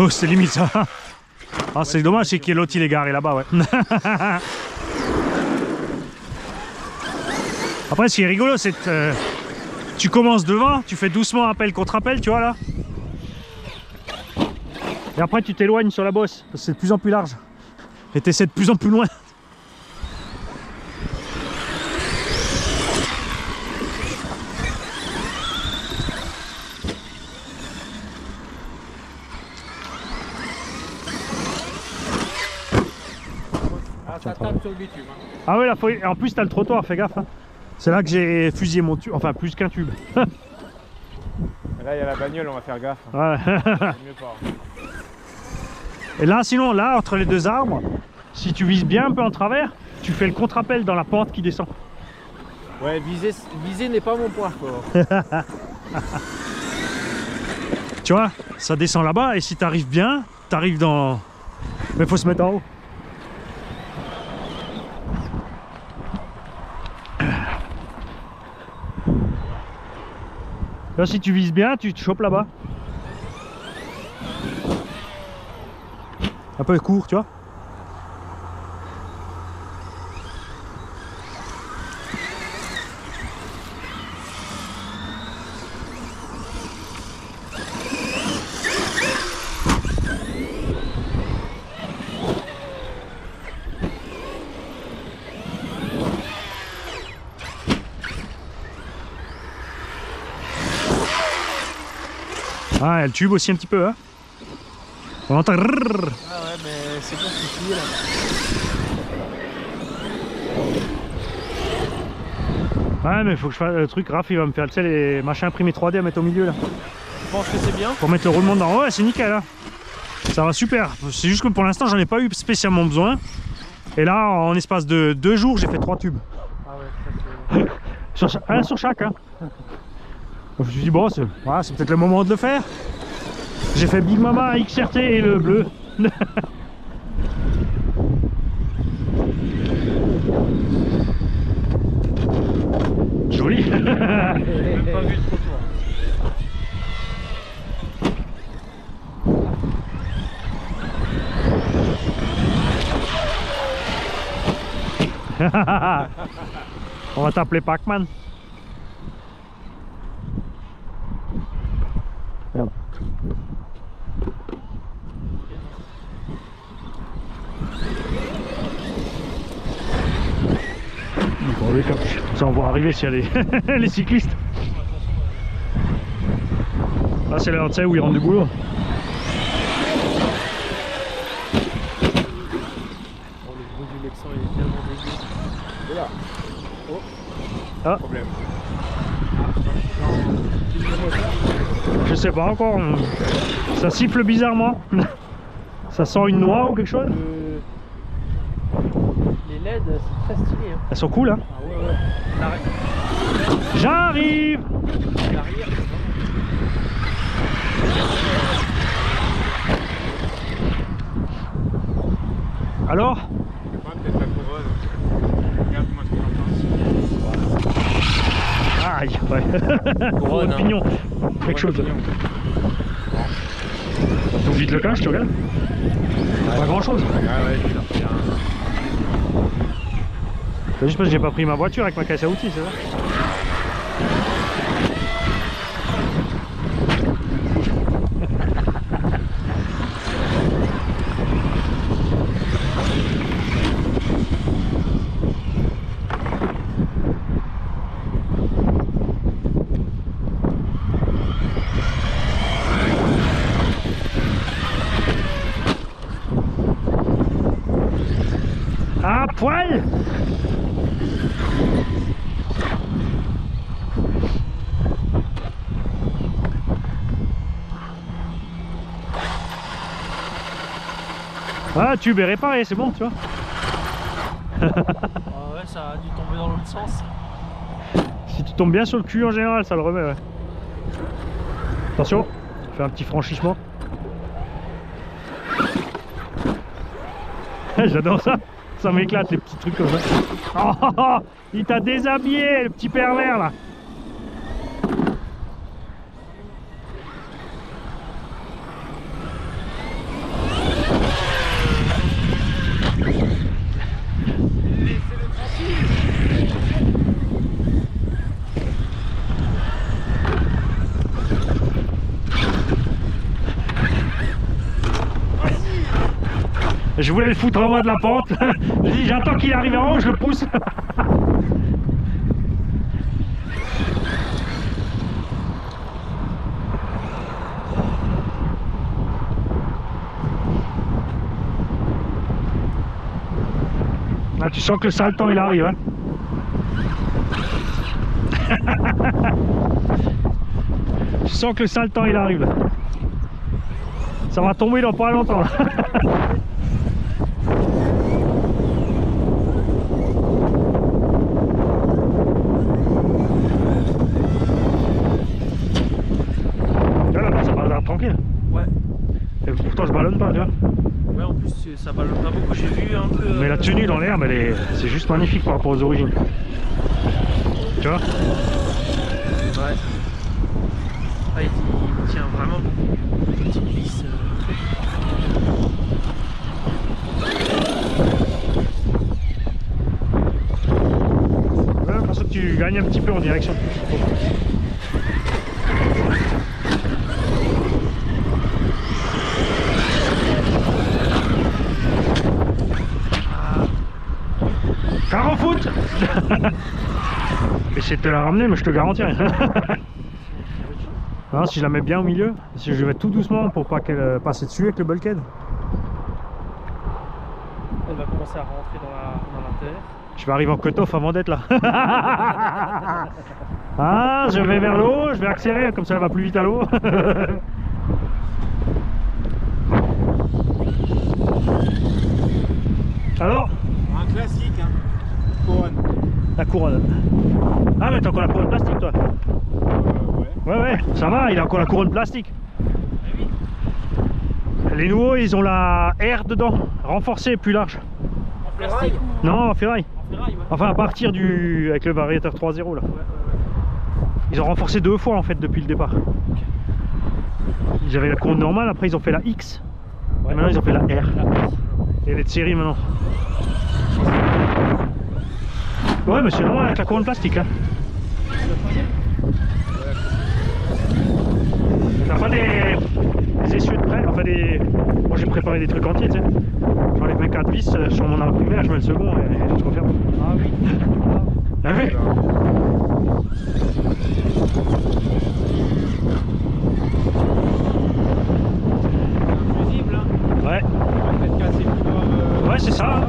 Oh, c'est limite ça. Ah, c'est dommage, c'est que l'autre il est garé là-bas, ouais. Après, ce qui est rigolo, c'est que tu commences devant, tu fais doucement appel contre appel, tu vois là. Et après, tu t'éloignes sur la bosse, parce que c'est de plus en plus large. Et tu essaies de plus en plus loin. Ah, ça tape sur le bitume. Hein. Ah ouais, là, et en plus, t'as le trottoir, fais gaffe. Hein. C'est là que j'ai fusillé mon tube, enfin plus qu'un tube. Là, il y a la bagnole, on va faire gaffe. Ouais. Mieux pas. Et là, sinon, là, entre les deux arbres, si tu vises bien un peu en travers, tu fais le contre-appel dans la pente qui descend. Ouais, viser n'est pas mon point fort. Tu vois, ça descend là-bas, et si tu arrives bien, tu arrives dans... Mais faut se mettre en haut. Là, si tu vises bien, tu te chopes là-bas. Un peu court, tu vois. Ah, elle tube aussi un petit peu, hein. On entend. Ah ouais, mais c'est bon, c'est fini là. Ouais, mais faut que je fasse le truc. Raph, il va me faire les machins imprimés 3D à mettre au milieu là. Je pense que c'est bien. Pour mettre le roulement dedans. Ouais, c'est nickel là. Ça va super. C'est juste que pour l'instant, j'en ai pas eu spécialement besoin. Et là, en espace de 2 jours, j'ai fait 3 tubes. Ah ouais, ça c'est... Un sur chaque, hein. Je me suis dit, bon, c'est peut-être le moment de le faire. J'ai fait Big Mama, XRT et le bleu. Joli. J'ai même pas vu le trottoir. On va t'appeler Pac-Man. Merde. Bon, allez, ça on va arriver s'il y a les cyclistes. Là c'est l'heure, tu sais, où ils rentrent du boulot. Oh, le bruit du Lexan il est tellement dégueu. Et là. Oh. Ah. Problème. Je sais pas encore. Ça siffle bizarrement. Ça sent une noix ou quelque chose. Les LED c'est très stylé. Hein. Elles sont cool, hein. Ah ouais, ouais. J'arrive. L'arrière. Alors? Peut-être la couronne. Regarde-moi ce que j'en pense. Aïe, ouais. Couronne, Hein. Pignon. Quelque chose. Donc vite le cache, tu regardes. Pas grand chose. Ah ouais, je vais leur faire un... C'est juste parce que j'ai pas pris ma voiture avec ma caisse à outils, c'est ça? À poil! Ah, tube est réparé, c'est bon, tu vois. Ah ouais, ça a dû tomber dans l'autre sens. Si tu tombes bien sur le cul en général, ça le remet, ouais. Attention, fais un petit franchissement. J'adore ça. Ça m'éclate les petits trucs comme ça. Oh, il t'a déshabillé, le petit pervers là. Je voulais le foutre en bas de la pente. J'ai dit j'attends qu'il arrive en haut, je le pousse. Là, tu sens que le sale temps il arrive. Hein. Tu sens que le sale temps il arrive. Là. Ça va tomber dans pas longtemps. Là. Là, ça va tranquille. Ouais. Et pourtant je ballonne pas, tu vois. Ouais, en plus ça ballonne pas beaucoup. J'ai vu un peu. Mais la tenue dans l'herbe, c'est juste magnifique par rapport aux origines. Tu vois? Ouais. Ah, il tient vraiment beaucoup. Petite vis. J'ai l'impression que tu gagnes un petit peu en direction. Car en foot. Essaye de te la ramener, mais je te garantis rien. Non, si je la mets bien au milieu, si je vais tout doucement pour pas qu'elle passe dessus avec le bulkhead. Elle va commencer à rentrer dans la terre. Je vais arriver en cut-off avant d'être là. Ah, je vais vers l'eau, je vais accélérer, comme ça elle va plus vite à l'eau. Alors? Un classique, hein. Couronne. La couronne. Ah, mais t'as encore la couronne plastique, toi? Ouais. Ouais, ça va, il a encore la couronne plastique. Les nouveaux, ils ont la R dedans, renforcée, plus large. En plastique ou Non, en ferraille. en ferraille, ouais. Enfin, à partir du... avec le variateur 3.0 là. Ouais. Ils ont renforcé 2 fois en fait depuis le départ. Ils avaient la couronne normale, après ils ont fait la X. Et maintenant ils ont fait la R. Et elle est de série maintenant. Ouais, mais c'est normal avec la couronne plastique là. T'as pas des essieux de près, enfin des... Moi j'ai préparé des trucs entiers, tu sais. J'enlève mes 4 vis sur mon arbre primaire, je mets le second et je referme. Ah oui. Ah oui. Fusible, hein. Ouais, On va peut-être casser le toit. ouais c'est ça.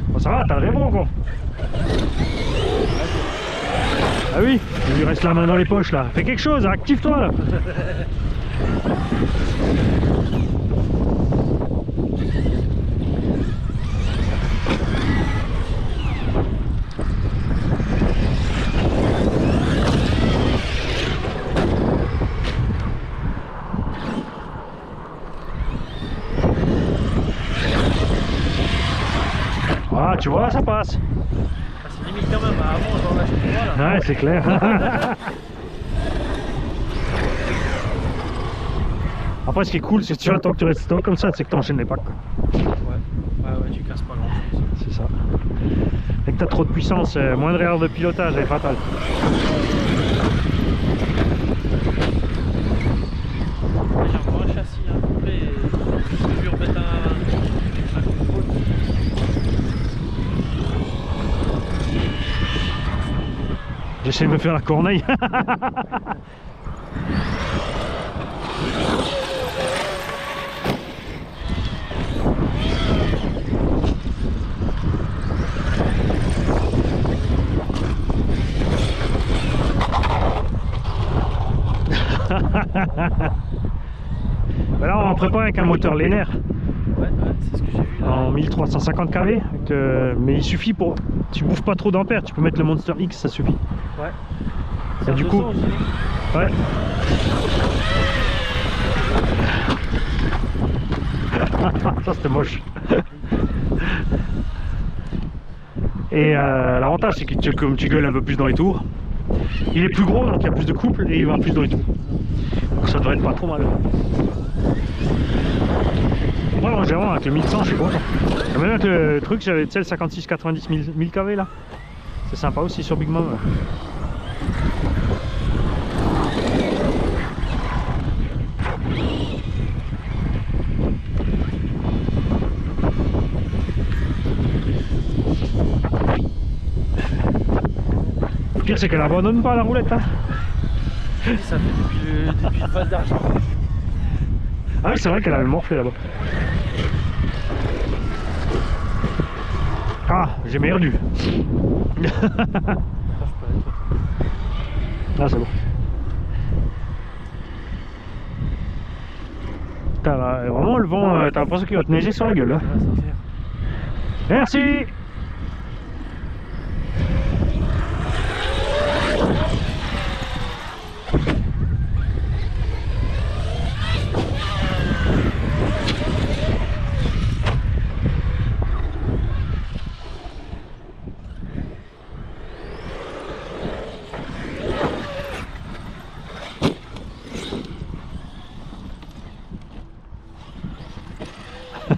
Bon, ça va, t'as le rebond quoi. Ah oui, il lui reste la main dans les poches là. Fais quelque chose, active-toi là. Ah, tu vois, ça passe. Ah, c'est limite quand même. Avant, j'en lâche 3 là. Ouais, c'est clair. Après, ce qui est cool, c'est que tu attends que tu restes stock comme ça, c'est que tu enchaînes les packs. Ouais, tu casses pas grand chose. C'est ça. Dès que tu as trop de puissance, moindre erreur de pilotage, elle est fatale. J'ai encore un châssis hein, complet et je vais lui remettre un contrôle. J'essaie de me faire la corneille. Ben là, on en prépare avec un moteur Lenner Ouais, c'est ce que j'ai vu là. en 1350 kV, mais il suffit pour... Tu bouffes pas trop d'ampères, tu peux mettre le Monster X, ça suffit. Ouais. Et du coup... Ouais. Ça c'était moche. Et l'avantage c'est que comme tu gueules un peu plus dans les tours, il est plus gros donc il y a plus de couple et il va plus dans les tours. Donc ça devrait être pas trop mal. Moi en gérant avec le 1100 je suis content. Et même avec le truc j'avais le 56 90 1000 kV là. C'est sympa aussi sur Big Mom. c'est qu'elle abandonne pas la roulette. Hein. Ça fait depuis le Val d'Argent. Ah oui, c'est vrai qu'elle avait morflé là-bas. Ah, j'ai merdu. Ah, c'est bon. Putain, là, vraiment le vent, t'as l'impression qu'il va te neiger sur la gueule. Hein. Ouais, c'est clair. Merci.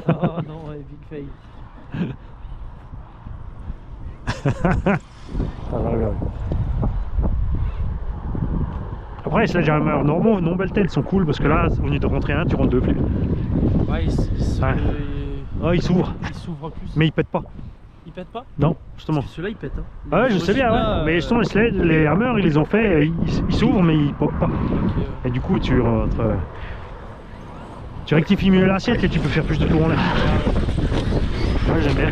Oh non, ouais, big fail. Après, les sledgehammers normaux, non Beltel, sont cool parce que là, au lieu de rentrer un, tu rentres deux plus. Ouais, Ouais. Oh, il s'ouvre, il s'ouvre plus. mais il pète pas. Il pète pas? Non, justement. Parce que ceux-là, ils pètent. Hein. Ah ouais, je sais bien, ouais. Mais justement, les hammers, ils les ont fait, ils s'ouvrent, mais ils popent pas. Et du coup, tu rentres. Tu rectifies mieux l'assiette et tu peux faire plus de tours en l'air. Ouais, j'aime bien.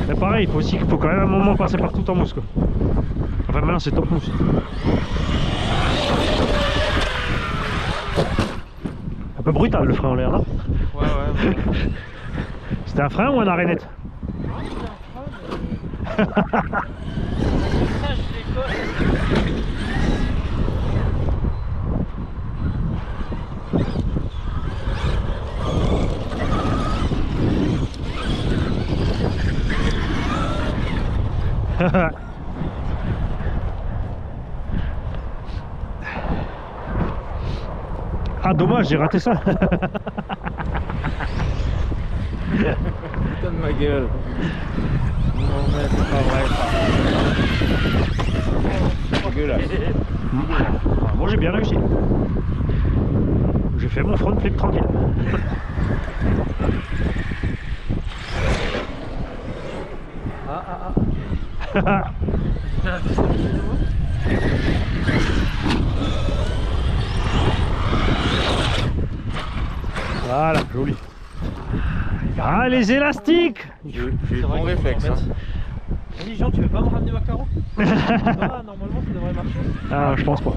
Mais pareil, il faut quand même un moment passer par tout en mousse, quoi. Enfin, maintenant, c'est top mousse. Un peu brutal le frein en l'air, là. Ouais. C'était un frein ou un arénette? Non, c'est un frein, mais... Ça, je décolle. Ah dommage, j'ai raté ça. Putain de ma gueule. Non mais c'est pas vrai ça. Dégueulasse. Moi j'ai bien réussi. J'ai fait mon front flip tranquille. Voilà, joli. Ah, les élastiques. J'ai eu bon réflexe. Hein. Vas-y Jean, tu veux pas me ramener ma carreau? Ah, normalement ça devrait marcher. Ah, je pense pas.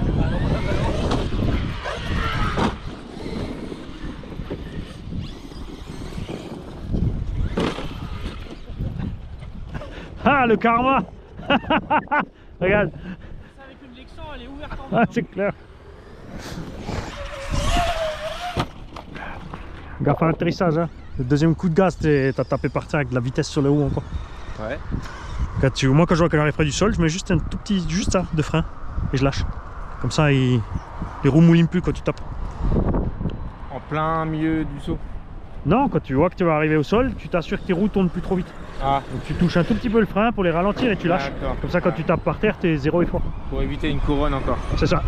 Ah, le karma. Regarde. Ça avec une Lexan, elle est ouverte en Ah, c'est clair. Gaffe à l'atterrissage, hein. Le deuxième coup de gaz, t'as tapé par terre avec de la vitesse sur le haut encore. Ouais. Moi quand je vois qu'elle arrive près du sol, je mets juste un tout petit, juste ça, de frein et je lâche. Comme ça, les roues moulinent plus quand tu tapes. En plein milieu du saut. Non, quand tu vois que tu vas arriver au sol, tu t'assures que tes roues tournent plus trop vite. Ah, Donc tu touches un tout petit peu le frein pour les ralentir et tu lâches. d'accord. Comme ça, quand tu tapes par terre, t'es zéro effort. Pour éviter une couronne encore. C'est ça.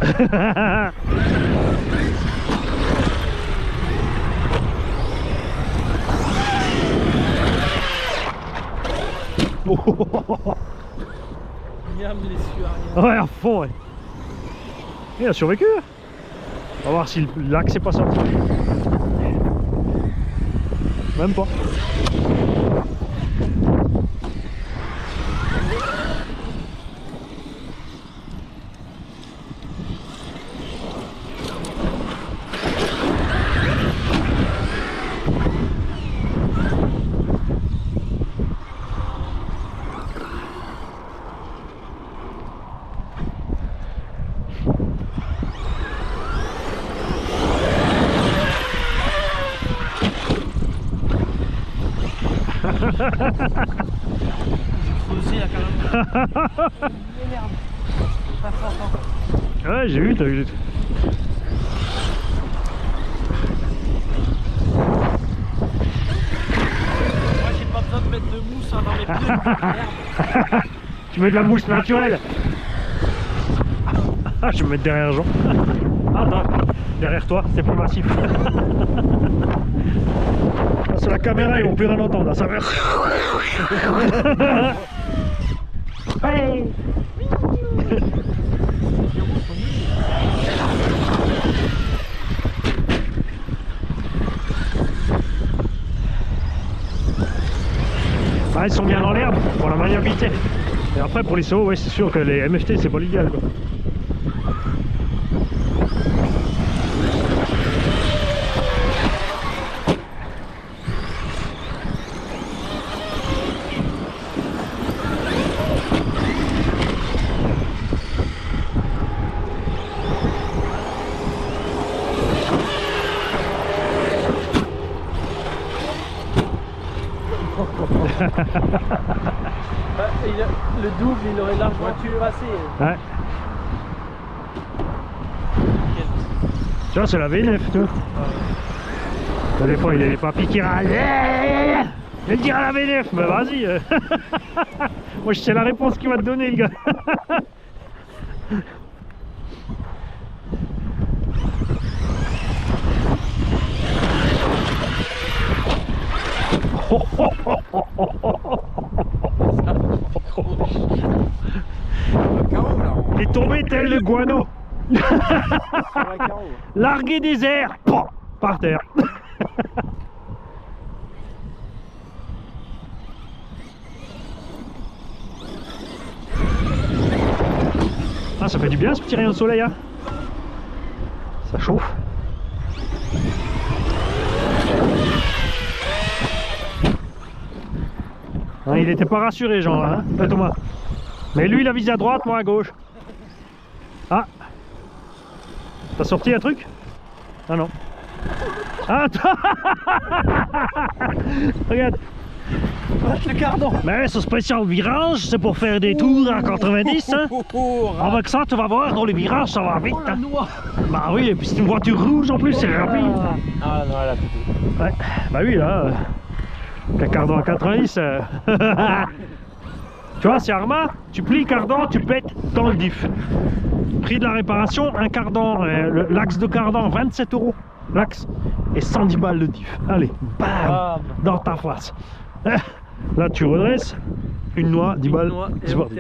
Miam, les sueurs. Ouais, à fond, ouais. Il a survécu. On va voir si l'axe est pas sorti. Même pas. Aussi, là, carrément. Merde. Pas fort, hein. Ouais, j'ai vu, t'as vu. Moi, j'ai pas besoin de mettre de mousse hein, dans mes pneus. Merde. Tu mets de la mousse naturelle. Ah, je vais me mettre derrière Jean. Ah non, derrière toi, c'est plus massif. Ah, sur la caméra, ils vont plus rien entendre. Ça va. Hey. maniabilité. Et après pour les sauts, ouais, c'est sûr que les MFT c'est pas l'idéal quoi. Le double, il aurait largement cuirassé. Ouais. Tu vois, c'est la V9, tu vois. Des fois, il y a les papis qui râlent. Il dira la V9, mais vas-y. Moi, je sais la réponse qu'il va te donner, le gars. Il est tombé tel le guano. Largué des airs, par terre. Ah, ça fait du bien ce petit rayon de soleil, hein. Ça chauffe. Hein, il était pas rassuré, Jean, hein, Thomas. Mais lui, il a visé à droite, moi à gauche. Ah, t'as sorti un truc? Ah non. Ah, regarde. Le cardan. Mais ce spécial virage, c'est pour faire des tours à 90. Hein. Avec ça, tu vas voir, dans les virages, ça va vite. Oh, la noix. Bah oui, et puis c'est une voiture rouge en plus, c'est rapide. Ah non, elle a tout. Ouais, bah oui, là, qu'un cardan à 90. Tu vois, c'est Arma, tu plies le cardan, tu pètes dans le diff. Prix de la réparation, un cardan, l'axe de cardan, 27 € l'axe, et 110 balles le diff. Allez, bam, dans ta face. Là, tu redresses, une noix, 10 balles, c'est parti.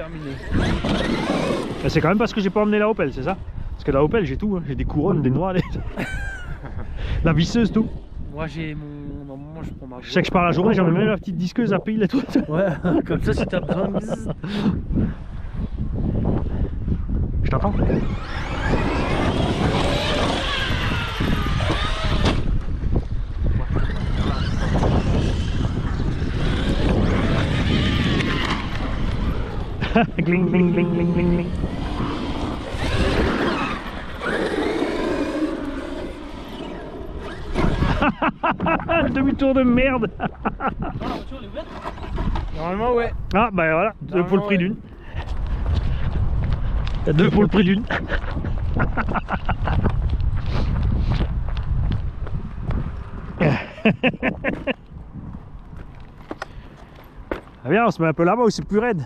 C'est quand même parce que j'ai pas emmené la Opel, c'est ça? Parce que la Opel, j'ai tout, hein. J'ai des couronnes, des noix, la visseuse, tout. Moi, j'ai mon... Normalement, je prends ma... Je sais que je pars la journée, j'emmène même la petite disqueuse à pile et tout. Ouais, comme ça, si t'as besoin de... Je t'entends. Gling, gling, gling, gling, gling, gling. Demi-tour de merde. Ah, la voiture, elle est ouverte? Normalement, ouais. Ah bah voilà, deux pour le prix d'une. Deux pour le prix d'une. Ah bien, on se met un peu là-bas où c'est plus raide.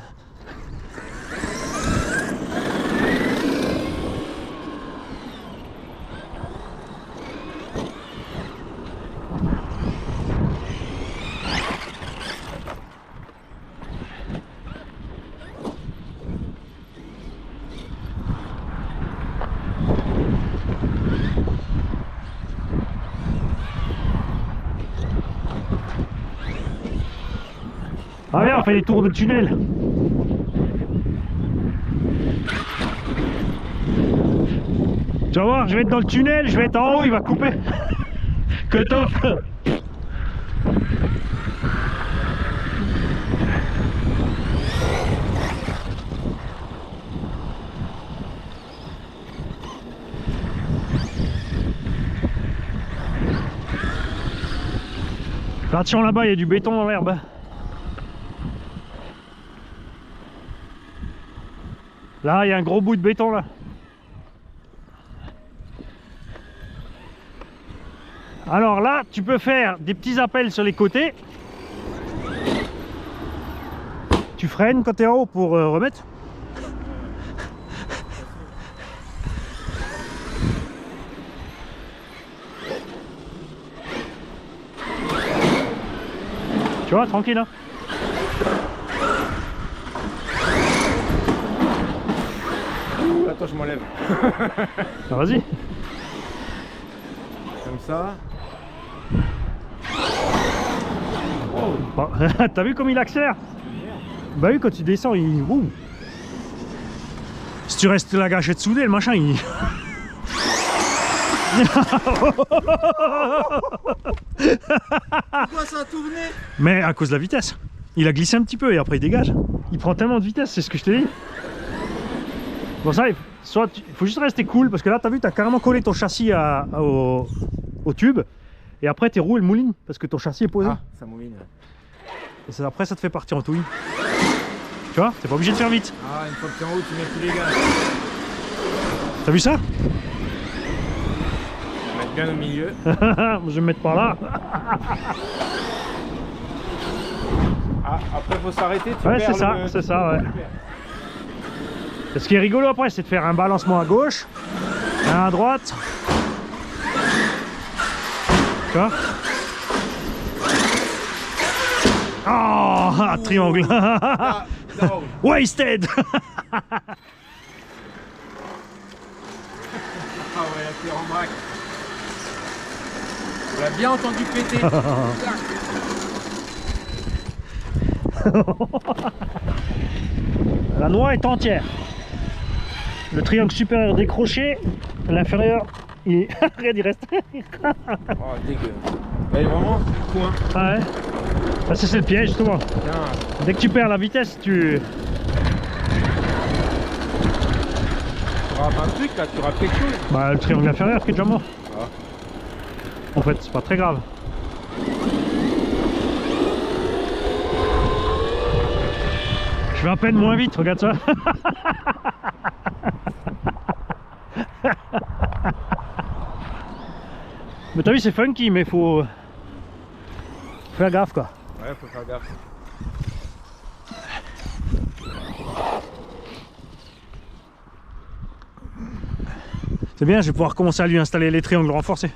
Ah bien, on fait des tours de tunnel. Tu vas voir, je vais être dans le tunnel, je vais être en haut, il va couper. Cut off. Attention là-bas, il y a du béton dans l'herbe. Là, il y a un gros bout de béton là. Alors là, tu peux faire des petits appels sur les côtés. Tu freines quand tu es en haut pour remettre. Tu vois, tranquille hein. Attends, je m'enlève. Ah, vas-y. Comme ça. Oh. T'as vu comme il accélère? Bah oui, quand tu descends, il... Ouh. Si tu restes la gâchette soudée, le machin, il... Pourquoi ça a tourné? Mais à cause de la vitesse. Il a glissé un petit peu et après il dégage. Il prend tellement de vitesse, c'est ce que je te dis. Pour ça, il faut juste rester cool parce que là, t'as vu, t'as carrément collé ton châssis au tube. Et après, tes roues elles moulinent parce que ton châssis est posé. Ah, ça mouline. Et après, ça te fait partir en touille. Tu vois, t'es pas obligé de faire vite. Ah, une fois que t'es en haut, tu mets tous les gars. T'as vu ça? On va mettre bien au milieu. Je vais me mettre par là. Ah, après, faut s'arrêter. Ouais, c'est ça, c'est ça, ouais. Et ce qui est rigolo après, c'est de faire un balancement à gauche, un à droite. Tu vois? Oh, triangle. Ah, non. Wasted. Ah ouais, la pierre en vrac. On l'a bien entendu péter. La noix est entière. Le triangle supérieur décroché, l'inférieur, il... Regarde, il reste. Oh, dégueu. Elle est vraiment coin. Ah ouais. Ah, ça c'est le piège justement. Tiens. Dès que tu perds la vitesse, tu... Tu rates un truc là, tu rates quelque chose. Bah le triangle inférieur qui est déjà mort. Ah. En fait, c'est pas très grave. Je vais à peine moins vite, regarde ça. Mais t'as vu, c'est funky, mais faut faire gaffe quoi. Ouais, faut faire gaffe. C'est bien, je vais pouvoir commencer à lui installer les triangles renforcés.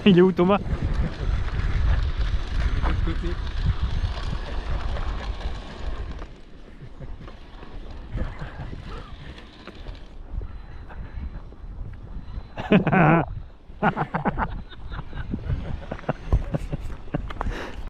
Il est où Thomas? De l'autre côté.